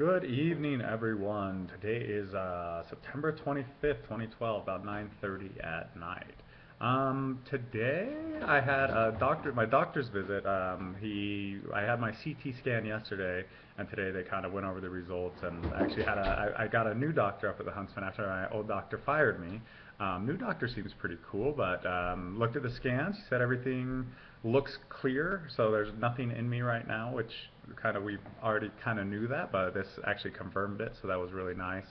Good evening, everyone. Today is September 25th, 2012, about 9:30 at night. Today I had my doctor's visit. I had my CT scan yesterday, and today they kind of went over the results, and actually I got a new doctor up at the Huntsman after my old doctor fired me. New doctor seems pretty cool, but looked at the scans. He said everything looks clear, so there's nothing in me right now, which we already kind of knew that, but this actually confirmed it, so that was really nice.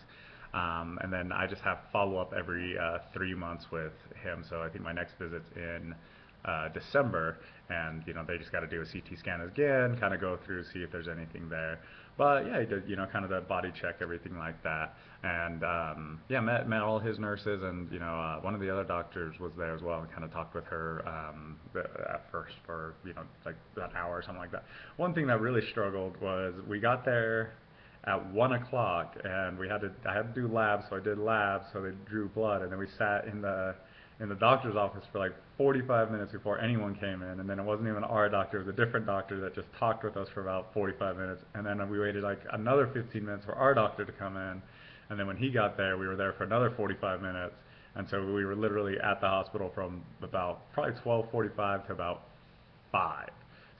And then I just have follow up every 3 months with him, so I think my next visit's in December, and they just got to do a CT scan again, kind of go through, see if there's anything there. But yeah, he did, kind of the body check, everything like that, and yeah, met all his nurses, and one of the other doctors was there as well, and kind of talked with her at first for like an hour or something like that. One thing that really struggled was we got there at 1 o'clock, and I had to do labs, so I did labs, so they drew blood, and then we sat in the doctor's office for like 45 minutes before anyone came in, and then it wasn't even our doctor, it was a different doctor that just talked with us for about 45 minutes, and then we waited like another 15 minutes for our doctor to come in, and then when he got there, we were there for another 45 minutes, and so we were literally at the hospital from about probably 12:45 to about 5.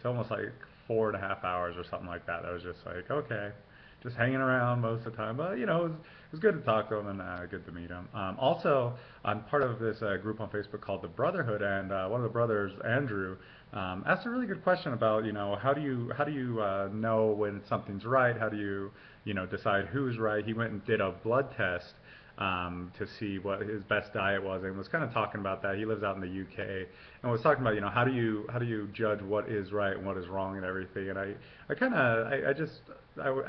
So almost like 4.5 hours or something like that. That was just like, okay, just hanging around most of the time. But it was good to talk to him and good to meet him. Also, I'm part of this group on Facebook called the Brotherhood, and one of the brothers, Andrew, asked a really good question about how do you know when something's right? How do you decide who's right? He went and did a blood test to see what his best diet was, and was kind of talking about that. He lives out in the UK, and was talking about how do you judge what is right and what is wrong and everything. And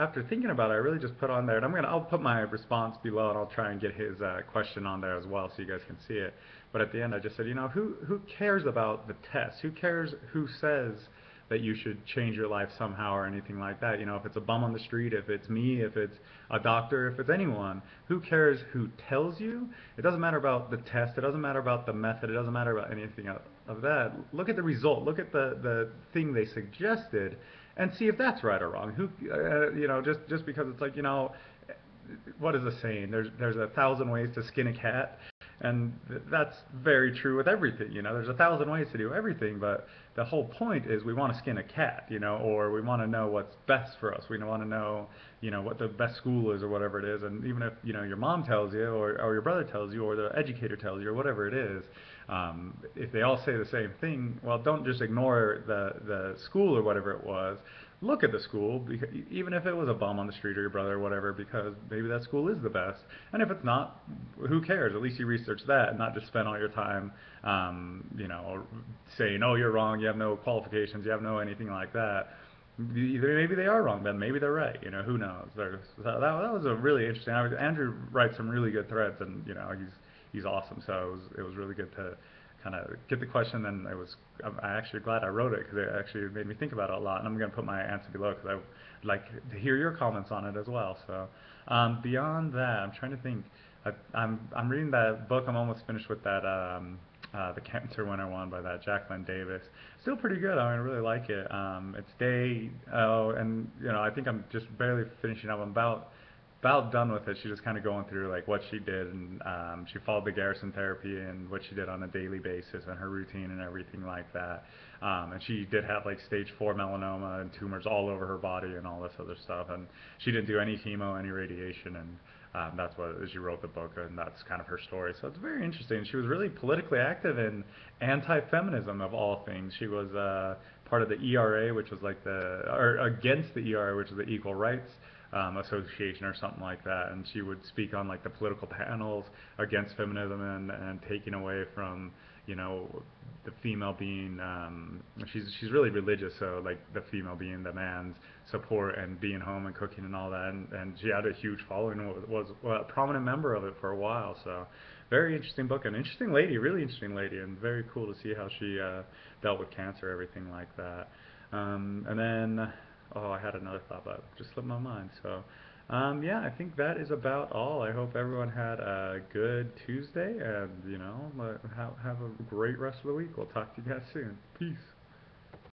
after thinking about it, I really just put on there, and I'll put my response below, and I'll try and get his question on there as well, so you guys can see it. But at the end, I just said, who cares about the test? Who cares who says that you should change your life somehow or anything like that? If it's a bum on the street, if it's me, if it's a doctor, if it's anyone, who cares who tells you? It doesn't matter about the test. It doesn't matter about the method. It doesn't matter about anything of that. Look at the result. Look at the thing they suggested, and see if that's right or wrong. Just because it's like, what is the saying? There's 1,000 ways to skin a cat, and that's very true with everything. There's 1,000 ways to do everything, but the whole point is we want to skin a cat, or we want to know what's best for us. We want to know, what the best school is or whatever it is. And even if, your mom tells you, or your brother tells you, or the educator tells you, or whatever it is, if they all say the same thing, well, don't just ignore the school or whatever it was. Look at the school, because even if it was a bum on the street or your brother or whatever, because maybe that school is the best. And if it's not, who cares? At least you research that, and not just spend all your time, saying, "Oh, you're wrong. You have no qualifications. You have no anything like that." Either maybe they are wrong, but maybe they're right. Who knows? That was a really interesting. Andrew writes some really good threads, and he's awesome. So it was really good to kind of get the question, and I'm actually glad I wrote it, because it actually made me think about it a lot, and I'm going to put my answer below, because I would like to hear your comments on it as well. So beyond that, I'm trying to think. I'm reading that book. I'm almost finished with that the Cancer Winner one by that Jacqueline Davis. Still pretty good. I really like it. It's day and I think I'm just barely finishing up. I'm about done with it. She's just kind of going through like what she did, and she followed the Garrison therapy and what she did on a daily basis, and her routine and everything like that. And she did have like stage 4 melanoma and tumors all over her body and all this other stuff, and she didn't do any chemo, any radiation, and that's what she wrote the book, and that's kind of her story. So it's very interesting. She was really politically active in anti-feminism of all things. She was part of the ERA, which was like or against the ERA, which is the Equal Rights Association or something like that, and she would speak on like the political panels against feminism, and taking away from the female being she's really religious, so like the female being the man's support and being home and cooking and all that, and she had a huge following, was a prominent member of it for a while. So very interesting book, and interesting lady, really interesting lady, and very cool to see how she dealt with cancer, everything like that. And then I had another thought, but it just slipped my mind. So, yeah, I think that is about all. I hope everyone had a good Tuesday, and have a great rest of the week. We'll talk to you guys soon. Peace.